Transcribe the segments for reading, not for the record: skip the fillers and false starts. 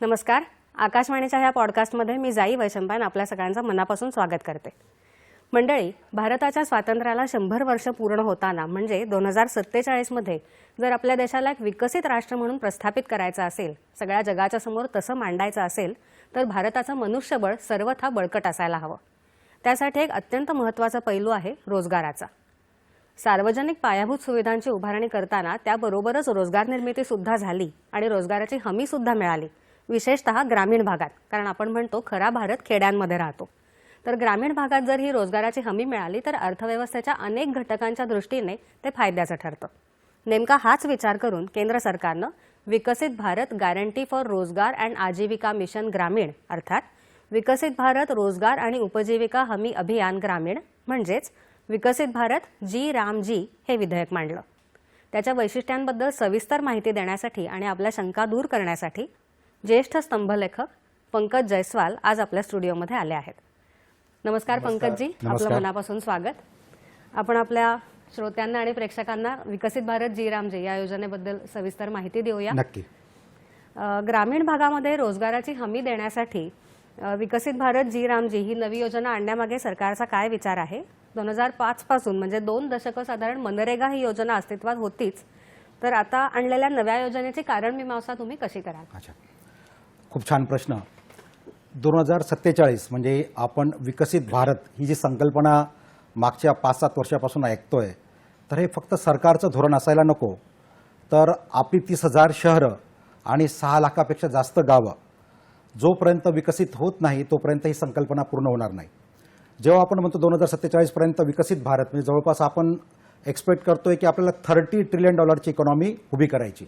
नमस्कार. आकाशवाणीच्या ह्या पॉडकास्टमध्ये मी जाई वैशंपायन आपल्या सगळ्यांचं मनापासून स्वागत करते. मंडळी, भारताच्या स्वातंत्र्याला 100 वर्ष पूर्ण होताना म्हणजे 2047 मध्ये जर आपल्या देशाला एक विकसित राष्ट्र म्हणून प्रस्थापित करायचं असेल, सगळ्या जगाच्या समोर तसं मांडायचं असेल, तर भारताचं मनुष्यबळ सर्वथा बळकट असायला हवं. त्यासाठी एक अत्यंत महत्त्वाचा पैलू आहे रोजगाराचा. सार्वजनिक पायाभूत सुविधांची उभारणी करताना त्याबरोबरच रोजगार निर्मिती सुद्धा झाली आणि रोजगाराची हमी सुद्धा मिळाली, विशेषतः ग्रामीण भागात. कारण आपण म्हणतो खरा भारत खेड्यांमध्ये राहतो. तर ग्रामीण भागात जर ही रोजगाराची हमी मिळाली तर अर्थव्यवस्थेच्या अनेक घटकांच्या दृष्टीने ते फायद्याचं ठरतं. नेमका हाच विचार करून केंद्र सरकारनं विकसित भारत गॅरंटी फॉर रोजगार अँड आजीविका मिशन ग्रामीण अर्थात विकसित भारत रोजगार आणि उपजीविका हमी अभियान ग्रामीण म्हणजेच विकसित भारत जी राम जी हे विधेयक मांडलं. त्याच्या वैशिष्ट्यांबद्दल सविस्तर माहिती देण्यासाठी आणि आपल्या शंका दूर करण्यासाठी ज्येष्ठ स्तंभलेखक पंकज जयस्वाल आज आपल्या स्टुडिओमध्ये आले आहेत. नमस्कार पंकजजी, आपलं मनापासून स्वागत. आपण आपल्या श्रोत्यांना आणि प्रेक्षकांना विकसित भारत जी राम जी या योजनेबद्दल सविस्तर माहिती देऊया. नक्की. ग्रामीण भागामध्ये रोजगाराची हमी देण्यासाठी विकसित भारत जी राम जी ही नवी योजना आणण्यामागे सरकारचा काय विचार आहे? 2005 पासून म्हणजे 2 दशकं साधारण मनरेगा ही योजना अस्तित्वात होतीच, तर आता आणलेल्या नव्या योजनेची कारण मीमांसा तुम्ही कशी कराल? अच्छा, खूप छान प्रश्न. 2047 म्हणजे आपण विकसित भारत ही जी संकल्पना मागच्या 5-7 वर्षापासून ऐकतोय, तर हे फक्त सरकारचं धोरण असायला नको, तर आपली 30,000 शहरं आणि 6 लाखापेक्षा जास्त गावं जोपर्यंत विकसित होत नाही तोपर्यंत ही संकल्पना पूर्ण होणार नाही. जेव्हा आपण म्हणतो 2047 पर्यंत विकसित भारत म्हणजे जवळपास आपण एक्सपेक्ट करतोय की आपल्याला $30 ट्रिलियन इकॉनॉमी उभी करायची.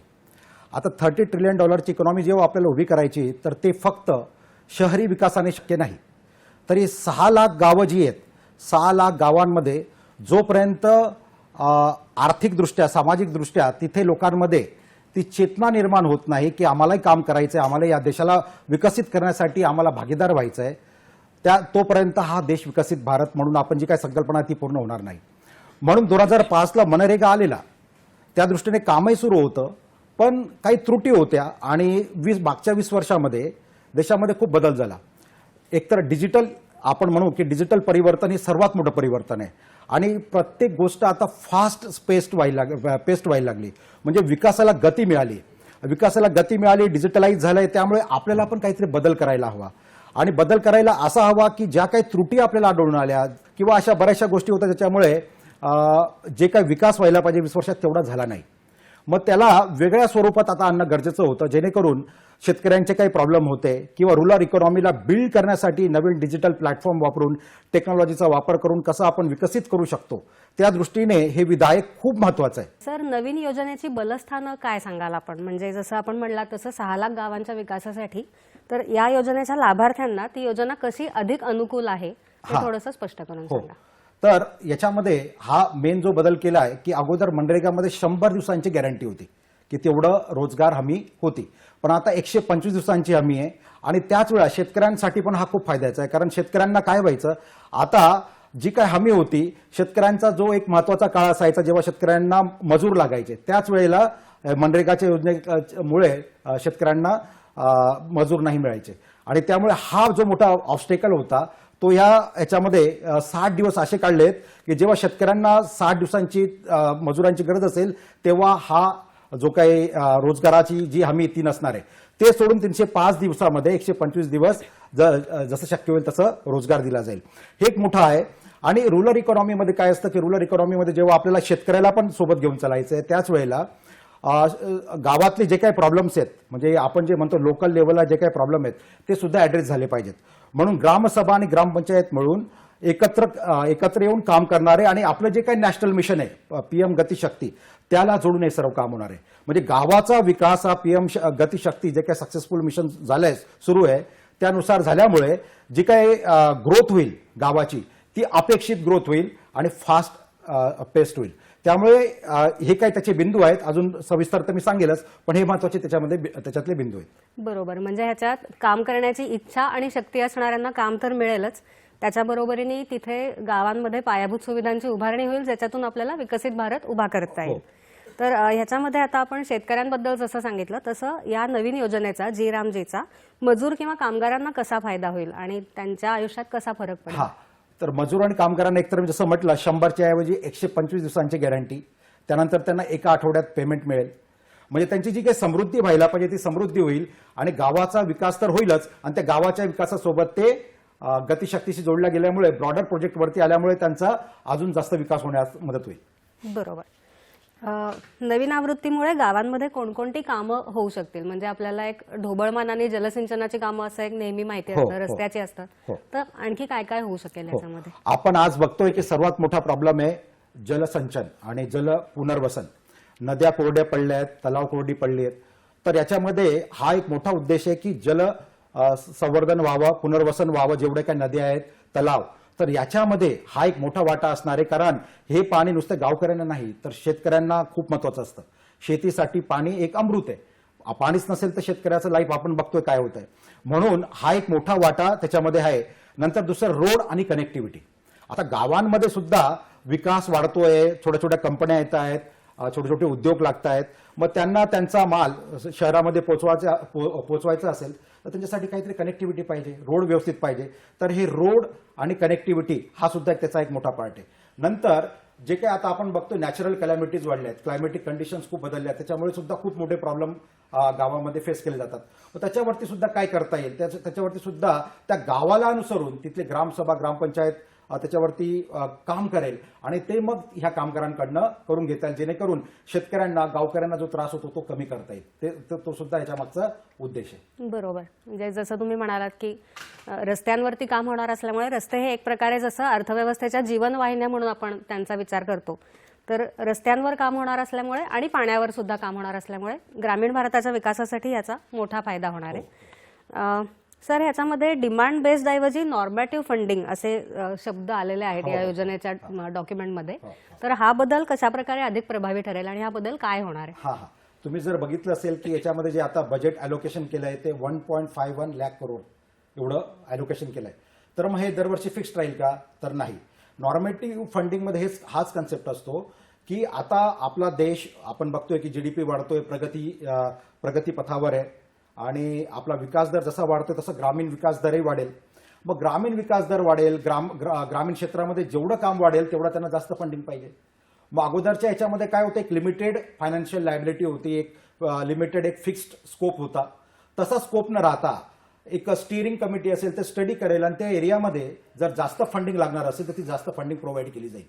आता $30 ट्रिलियन इकॉनॉमी जेव्हा आपल्याला उभी करायची तर ते फक्त शहरी विकासाने शक्य नाही. तरी 6 लाख गावं जी आहेत, 6 लाख गावांमध्ये जोपर्यंत आर्थिकदृष्ट्या सामाजिकदृष्ट्या तिथे लोकांमध्ये ती चेतना निर्माण होत नाही की आम्हालाही काम करायचं आहे, आम्हाला या देशाला विकसित करण्यासाठी आम्हाला भागीदार व्हायचं आहे, तोपर्यंत हा देश विकसित भारत म्हणून आपण जी काही संकल्पना ती पूर्ण होणार नाही. म्हणून 2005ला मनरेगा आलेला, त्या दृष्टीने कामही सुरू होतं, पण काही त्रुटी होत्या आणि मागच्या 20 वर्षामध्ये देशामध्ये खूप बदल झाला. एकतर डिजिटल आपण म्हणू की डिजिटल परिवर्तन हे सर्वात मोठं परिवर्तन आहे आणि प्रत्येक गोष्ट आता फास्ट पेस्ट व्हायला लागली. म्हणजे विकासाला गती मिळाली, डिजिटलाइज झालंय. त्यामुळे आपल्याला पण काहीतरी बदल करायला हवा आणि बदल करायला असा हवा की ज्या काही त्रुटी आपल्याला आढळून आल्या किंवा अशा बऱ्याचशा गोष्टी होत्या ज्याच्यामुळे जे काही विकास व्हायला पाहिजे 20 वर्षात तेवढा झाला नाही. मग त्याला वेगळ्या स्वरूपात आता आणणं गरजेचं होतं, जेणेकरून शेतकऱ्यांचे काही प्रॉब्लेम होते किंवा रुरल इकॉनॉमीला बिल्ड करण्यासाठी नवीन डिजिटल प्लॅटफॉर्म वापरून टेक्नॉलॉजीचा वापर करून कसं आपण विकसित करू शकतो, त्या दृष्टीने हे विधेयक खूप महत्त्वाचं आहे. सर, नवीन योजनेची बलस्थानं काय सांगाल आपण? म्हणजे जसं आपण म्हणला तसं 6 लाख गावांच्या विकासासाठी, तर या योजनेच्या लाभार्थ्यांना ती योजना कशी अधिक अनुकूल आहे हे थोडंसं स्पष्ट करून सांगा. तर याच्यामध्ये हा मेन जो बदल केला आहे की अगोदर मनरेगामध्ये 100 दिवसांची गॅरंटी होती की तेवढं रोजगार हमी होती, पण आता 125 दिवसांची हमी आहे. आणि त्याच वेळा शेतकऱ्यांसाठी पण हा खूप फायद्याचा आहे, कारण शेतकऱ्यांना काय व्हायचं, आता जी काय हमी होती, शेतकऱ्यांचा जो एक महत्त्वाचा काळ असायचा जेव्हा शेतकऱ्यांना मजूर लागायचे, त्याच वेळेला मनरेगाच्या योजनेमुळे शेतकऱ्यांना मजूर नाही मिळायचे आणि त्यामुळे हा जो मोठा ऑब्स्टेकल होता तो याच्यामध्ये 60 दिवस असे काढलेत की जेव्हा शेतकऱ्यांना 60 दिवसांची मजुरांची गरज असेल तेव्हा हा जो काही रोजगाराची जी हमी ती नसणार आहे, ते सोडून 305 दिवसामध्ये 125 दिवस जसं शक्य होईल तसं रोजगार दिला जाईल. हे एक मोठं आहे. आणि रुरल इकॉनॉमीमध्ये काय असतं की रुरल इकॉनॉमीमध्ये जेव्हा आपल्याला शेतकऱ्याला पण सोबत घेऊन चालायचं आहे, त्याच वेळेला गावातले जे काही प्रॉब्लेम्स आहेत, म्हणजे आपण जे म्हणतो लोकल लेवलला जे काही प्रॉब्लेम आहेत ते सुद्धा ॲड्रेस झाले पाहिजेत. म्हणून ग्रामसभा आणि ग्रामपंचायत मिळून एकत्र येऊन काम करणारे आणि आपलं जे काही नॅशनल मिशन आहे PM गतिशक्ती, त्याला जोडून हे सर्व काम होणार आहे. म्हणजे गावाचा विकास हा PM गतिशक्ती जे काही सक्सेसफुल मिशन झालंय, सुरू आहे, त्यानुसार झाल्यामुळे जी काही ग्रोथ होईल गावाची ती अपेक्षित ग्रोथ होईल आणि फास्ट पेस्ट होईल. त्यामुळे हे काही त्याचे बिंदू आहेत, अजून सविस्तर तर मी सांगेलच, पण हे महत्त्वाचे त्याच्यातले बिंदू आहेत. बरोबर. म्हणजे ह्याच्यात काम करण्याची इच्छा आणि शक्ती असणाऱ्यांना काम तर मिळेलच, त्याच्याबरोबरीने तिथे गावांमध्ये पायाभूत सुविधांची उभारणी होईल ज्याच्यातून आपल्याला विकसित भारत उभा करता येईल. तर ह्याच्यामध्ये आता आपण शेतकऱ्यांबद्दल जसं सांगितलं तसं या नवीन योजनेचा जी रामजीचा मजूर किंवा कामगारांना कसा फायदा होईल आणि त्यांच्या आयुष्यात कसा फरक पडेल. हा, तर मजूर आणि कामगारांना एकतर मी जसं म्हटलं 100च्या ऐवजी 125 दिवसांची गॅरंटी, त्यानंतर त्यांना एका आठवड्यात पेमेंट मिळेल. म्हणजे त्यांची जी काही समृद्धी व्हायला पाहिजे ती समृद्धी होईल आणि गावाचा विकास तर होईलच आणि त्या गावाच्या विकासासोबत ते गतिशक्तीशी जोडल्या गेल्यामुळे ब्रॉडर प्रोजेक्टवरती आल्यामुळे त्यांचा अजून जास्त विकास होण्यास मदत होईल. बरोबर. नवीन आवृत्तीमुळे गावांमध्ये कोणकोणती कामं होऊ शकतील? म्हणजे आपल्याला एक ढोबळमान आणि जलसिंचनाची कामं असं एक नेहमी माहिती हो, असतं, हो. रस्त्याची असतात, हो. तर आणखी काय काय होऊ शकेल याच्यामध्ये? आपण आज बघतोय की सर्वात मोठा प्रॉब्लेम आहे जलसंचन आणि जल पुनर्वसन. नद्या कोरड्या पडल्या आहेत, तलाव कोरडी पडली आहेत. तर याच्यामध्ये हा एक मोठा उद्देश आहे की जल संवर्धन व्हावं, पुनर्वसन व्हावं. जेवढे काही नद्या आहेत, तलाव, तर याच्यामध्ये हा एक मोठा वाटा असणार आहे. कारण हे पाणी नुसतं गावकऱ्यांना नाही तर शेतकऱ्यांना खूप महत्वाचं असतं. शेतीसाठी पाणी एक अमृत आहे. पाणीच नसेल तर शेतकऱ्याचं लाईफ आपण बघतोय काय होत आहे. म्हणून हा एक मोठा वाटा त्याच्यामध्ये आहे. नंतर दुसरं रोड आणि कनेक्टिव्हिटी. आता गावांमध्ये सुद्धा विकास वाढतोय, छोट्या छोट्या कंपन्या येत आहेत, छोटे छोटे उद्योग लागत आहेत. मग त्यांना त्यांचा माल शहरामध्ये पोचवायचा असेल तर त्यांच्यासाठी काहीतरी कनेक्टिव्हिटी पाहिजे, रोड व्यवस्थित पाहिजे. तर हे रोड आणि कनेक्टिव्हिटी हा सुद्धा त्याचा एक मोठा पार्ट आहे. नंतर जे काही आता आपण बघतो नॅचरल कॅलॅमिटीज वाढल्या आहेत, क्लायमेटिक कंडिशन्स खूप बदलल्या आहेत, त्याच्यामुळे सुद्धा खूप मोठे प्रॉब्लेम गावामध्ये फेस केले जातात. मग त्याच्यावरती सुद्धा काय करता येईल, त्याच्यावरती सुद्धा त्या गावाला अनुसरून तिथले ग्रामसभा, ग्रामपंचायत त्याच्यावरती काम करेल आणि ते मग ह्या कामगारांकडनं करून घेता येईल, जेणेकरून शेतकऱ्यांना, गावकऱ्यांना जो त्रास होतो तो कमी करता येईल. तो सुद्धा याच्या मागचा उद्देश आहे. बरोबर. म्हणजे जसं तुम्ही म्हणालात की रस्त्यांवरती काम होणार असल्यामुळे रस्ते हे एक प्रकारे जसं अर्थव्यवस्थेच्या जीवनवाहिन्या म्हणून आपण त्यांचा विचार करतो, तर रस्त्यांवर काम होणार असल्यामुळे आणि पाण्यावर सुद्धा काम होणार असल्यामुळे ग्रामीण भारताच्या विकासासाठी याचा मोठा फायदा होणार आहे. सर, ह्याच्यामध्ये डिमांड बेस्ड ऐवजी नॉर्मॅटिव्ह फंडिंग असे शब्द आलेले आहेत या योजनेच्या डॉक्युमेंटमध्ये. तर हा बदल कशा प्रकारे अधिक प्रभावी ठरेल आणि हा बदल काय होणार आहे? हा, तुम्ही जर बघितलं असेल की याच्यामध्ये जे आता बजेट अलोकेशन केलंय ते 1.51 लाख करोड एवढं अलोकेशन केलंय. तर मग हे दरवर्षी फिक्स्ड राहील का? तर नाही. नॉर्मेटिव्ह फंडिंगमध्ये हाच कन्सेप्ट असतो की आता आपला देश आपण बघतोय की जीडीपी वाढतोय, प्रगती पथावर आहे आणि आपला विकास दर जसा वाढतोय तसं ग्रामीण विकास दरही वाढेल. मग ग्रामीण विकास दर वाढेल, ग्रामीण क्षेत्रामध्ये जेवढं काम वाढेल तेवढं त्यांना जास्त फंडिंग पाहिजे. मग अगोदरच्या याच्यामध्ये काय होतं, एक लिमिटेड फायनान्शियल लायबिलिटी होती, एक लिमिटेड एक फिक्स्ड स्कोप होता. तसा स्कोप न राहता एक स्टिअरिंग कमिटी असेल तर स्टडी करेल आणि त्या एरियामध्ये जर जास्त फंडिंग लागणार असेल तर ती जास्त फंडिंग प्रोव्हाइड केली जाईल.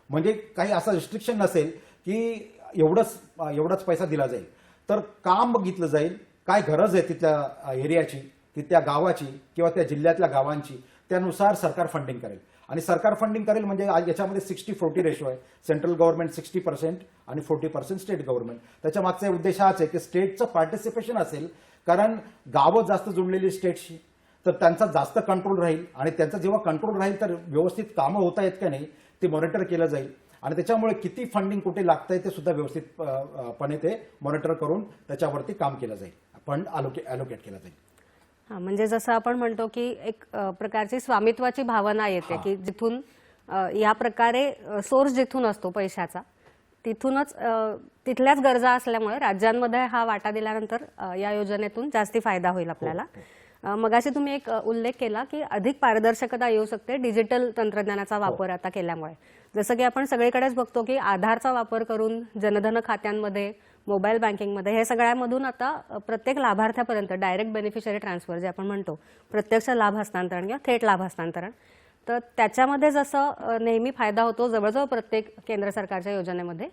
म्हणजे काही असं रिस्ट्रिक्शन नसेल की एवढाच पैसा दिला जाईल. तर काम बघितलं जाईल, काय गरज आहे तिथल्या एरियाची, तिथल्या गावाची किंवा त्या जिल्ह्यातल्या गावांची, त्यानुसार सरकार फंडिंग करेल. आणि सरकार फंडिंग करेल म्हणजे याच्यामध्ये 60-40 रेशो आहे. सेंट्रल गव्हर्नमेंट 60% आणि 40% स्टेट गव्हर्नमेंट. त्याच्या मागचा उद्देश हाच आहे की स्टेटचं पार्टिसिपेशन असेल, कारण गावं जास्त जोडलेली स्टेटशी, तर त्यांचा जास्त कंट्रोल राहील आणि त्यांचा जेव्हा कंट्रोल राहील तर व्यवस्थित कामं होत आहेत का नाही ते मॉनिटर केलं जाईल आणि त्याच्यामुळे किती फंडिंग कुठे लागतंय ते सुद्धा व्यवस्थितपणे ते मॉनिटर करून त्याच्यावरती काम केलं जाईल, फंड अलोकेट केलं जाईल. हा, म्हणजे जसं आपण म्हणतो की एक प्रकारची स्वामित्वाची भावना येते की जिथून या प्रकारे सोर्स जिथून असतो पैशाचा तिथूनच तिथल्याच गरजा असल्यामुळे राज्यांमध्ये हा वाटा दिल्यानंतर या योजनेतून जास्ती फायदा होईल आपल्याला. मगाशी तुम्ही एक उल्लेख केला की अधिक पारदर्शकता येऊ शकते डिजिटल तंत्रज्ञानाचा वापर आता केल्यामुळे. जसं की आपण सगळीकडेच बघतो की आधारचा वापर करून जनधन खात्यांमध्ये, मोबाईल बँकिंगमध्ये हे सगळ्यामधून आता प्रत्येक लाभार्थ्यापर्यंत डायरेक्ट बेनिफिशरी ट्रान्सफर जे आपण म्हणतो, प्रत्यक्ष लाभ हस्तांतरण किंवा थेट लाभ हस्तांतरण, तर त्याच्यामध्ये जसं नेहमी फायदा होतो जवळजवळ प्रत्येक केंद्र सरकारच्या योजनेमध्ये,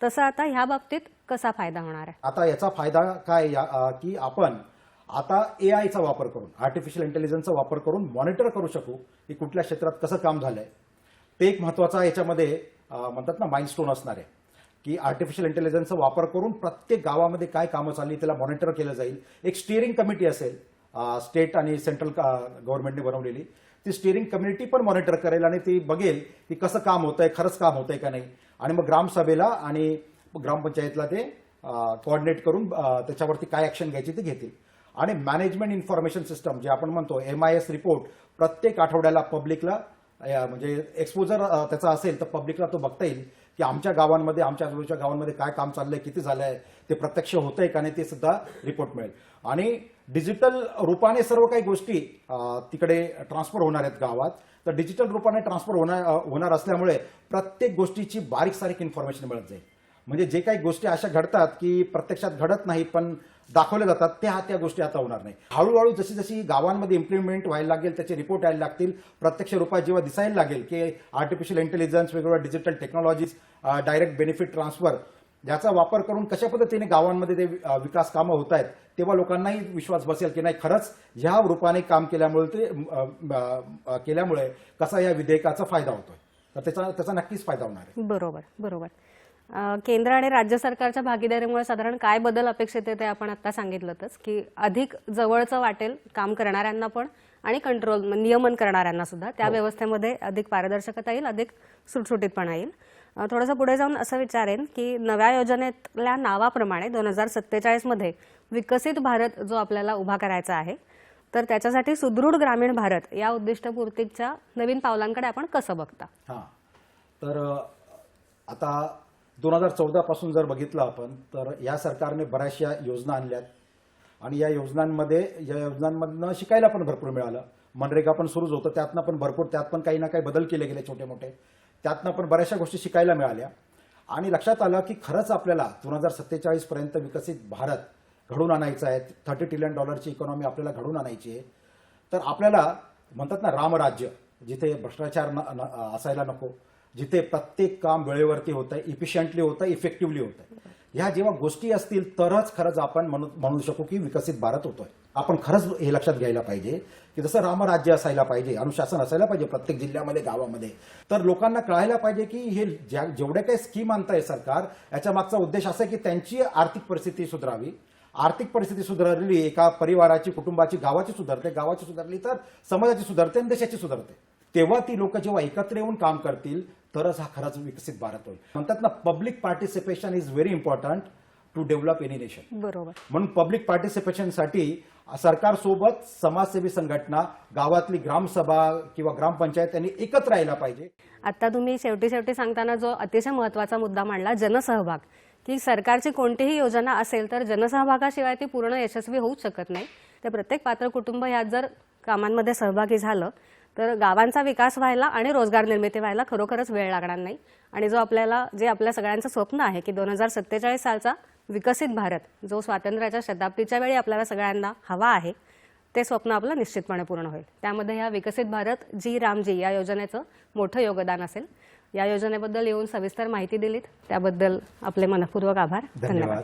तसं आता ह्या बाबतीत कसा फायदा होणार आहे? आता याचा फायदा काय की आपण आता एआयचा वापर करून, आर्टिफिशियल इंटेलिजन्सचा वापर करून मॉनिटर करू शकू की कुठल्या क्षेत्रात कसं काम झालंय. ते एक महत्वाचा याच्यामध्ये म्हणतात ना माइलस्टोन असणार आहे की आर्टिफिशियल इंटेलिजन्सचा वापर करून प्रत्येक गावामध्ये काय कामं चालली त्याला मॉनिटर केलं जाईल. एक स्टिअरिंग कमिटी असेल, स्टेट आणि सेंट्रल गव्हर्नमेंटने बनवलेली, ती स्टिअरिंग कमिटी पण मॉनिटर करेल आणि ती बघेल की कसं काम होतंय, खरंच काम होतंय का नाही. आणि मग ग्रामसभेला आणि ग्रामपंचायतला ते कोऑर्डिनेट करून त्याच्यावरती काय ऍक्शन घ्यायची ते घेतील. आणि मॅनेजमेंट इन्फॉर्मेशन सिस्टम जे आपण म्हणतो MIS रिपोर्ट प्रत्येक आठवड्याला पब्लिकला म्हणजे एक्सपोजर त्याचा असेल तर पब्लिकला तो बघता येईल की आमच्या गावांमध्ये, आमच्या आजूबाजूच्या गावांमध्ये काय काम चाललंय, किती झालंय, ते प्रत्यक्ष होतंय का नाही, ते सुद्धा रिपोर्ट मिळेल. आणि डिजिटल रूपाने सर्व काही गोष्टी तिकडे ट्रान्सफर होणार आहेत गावात. तर डिजिटल रूपाने ट्रान्सफर होणार असल्यामुळे प्रत्येक गोष्टीची बारीक सारीक इन्फॉर्मेशन मिळत जाईल. म्हणजे जे काही गोष्टी अशा घडतात की प्रत्यक्षात घडत नाही पण दाखवल्या जातात, त्या गोष्टी आता होणार नाही. हळूहळू जशी जशी गावांमध्ये इम्प्लिमेंट व्हायला लागेल, त्याचे रिपोर्ट यायला लागतील, प्रत्यक्ष रूपात जेव्हा दिसायला लागेल की आर्टिफिशियल इंटेलिजन्स, वेगवेगळ्या digital technologies, direct benefit transfer याचा वापर करून कशा पद्धतीने गावांमध्ये ते विकास कामं होत आहेत, तेव्हा लोकांनाही विश्वास बसेल की नाही, खरंच ह्या रूपाने काम केल्यामुळे कसा या विधेयकाचा फायदा होतोय. तर त्याचा नक्कीच फायदा होणार आहे. बरोबर बरोबर. केंद्र आणि राज्य सरकारच्या भागीदारीमुळे साधारण काय बदल अपेक्षित आहे ते आपण आता सांगितलंच की अधिक जवळचं वाटेल काम करणाऱ्यांना पण आणि कंट्रोल नियमन करणाऱ्यांना सुद्धा. त्या व्यवस्थेमध्ये अधिक पारदर्शकता येईल, अधिक सुटसुटीतपणा येईल. थोडंसं पुढे जाऊन असं विचारेन की नव्या योजनेतल्या नावाप्रमाणे 2047 मध्ये विकसित भारत जो आपल्याला उभा करायचा आहे, तर त्याच्यासाठी सुदृढ ग्रामीण भारत या उद्दिष्टपूर्तीच्या नवीन पावलांकडे आपण कसं बघता? हां, तर आता 2014 पासून जर बघितलं आपण तर या सरकारने बऱ्याचशा योजना आणल्यात आणि या योजनांमधनं शिकायला पण भरपूर मिळालं. मनरेगा पण सुरूच होतं, त्यात पण काही ना काही बदल केले गेले छोटे मोठे, त्यातनं पण बऱ्याचशा गोष्टी शिकायला मिळाल्या. आणि लक्षात आलं की खरंच आपल्याला 2047 पर्यंत विकसित भारत घडून आणायचा आहे, $30 ट्रिलियन इकॉनॉमी आपल्याला घडून आणायची आहे. तर आपल्याला म्हणतात ना रामराज्य, जिथे भ्रष्टाचार असायला नको, जिथे प्रत्येक काम वेळेवरती होतंय, इफिशियंटली होतंय, इफेक्टिव्हली होतंय, ह्या जेव्हा गोष्टी असतील तरच खरंच आपण म्हणू शकू की विकसित भारत होतोय. आपण खरंच हे लक्षात घ्यायला पाहिजे की जसं रामराज्य असायला पाहिजे, अनुशासन असायला पाहिजे प्रत्येक जिल्ह्यामध्ये, गावामध्ये. तर लोकांना कळायला पाहिजे की हे जेवढे काही स्कीम आणताय सरकार, याच्या मागचा उद्देश असा आहे की त्यांची आर्थिक परिस्थिती सुधारावी. आर्थिक परिस्थिती सुधारली, एका परिवाराची, कुटुंबाची, गावाची सुधारली तर समाजाची सुधारते आणि देशाची सुधारते. तेव्हा ती लोक जेव्हा एकत्र येऊन काम करतील तरच हा खरंच विकसित भारत होईल. म्हणतात ना, public participation is very important to develop any nation. बरोबर. म्हणून पब्लिक पार्टिसिपेशनसाठी सरकारसोबत समाजसेवी संघटना, गावातली ग्रामसभा किंवा ग्रामपंचायत यांनी एकत्र राहायला पाहिजे. आता तुम्ही शेवटी सांगताना जो अतिशय महत्त्वाचा मुद्दा मांडला, जनसहभाग, की सरकारची कोणतीही योजना असेल तर जनसहभागाशिवाय ती पूर्ण यशस्वी होऊच शकत नाही. तर प्रत्येक पात्र कुटुंब यात जर कामांमध्ये सहभागी झालं तर गावांचा विकास व्हायला आणि रोजगार निर्मिती व्हायला खरोखरच वेळ लागणार नाही. आणि जे आपल्या सगळ्यांचं स्वप्न आहे की 2047 सालचा विकसित भारत, जो स्वातंत्र्याच्या शताब्दीच्या वेळी आपल्याला सगळ्यांना हवा आहे, ते स्वप्न आपलं निश्चितपणे पूर्ण होईल. त्यामध्ये ह्या विकसित भारत जी रामजी या योजनेचं मोठं योगदान असेल. या योजनेबद्दल येऊन सविस्तर माहिती दिलीत त्याबद्दल आपले मनपूर्वक आभार. धन्यवाद.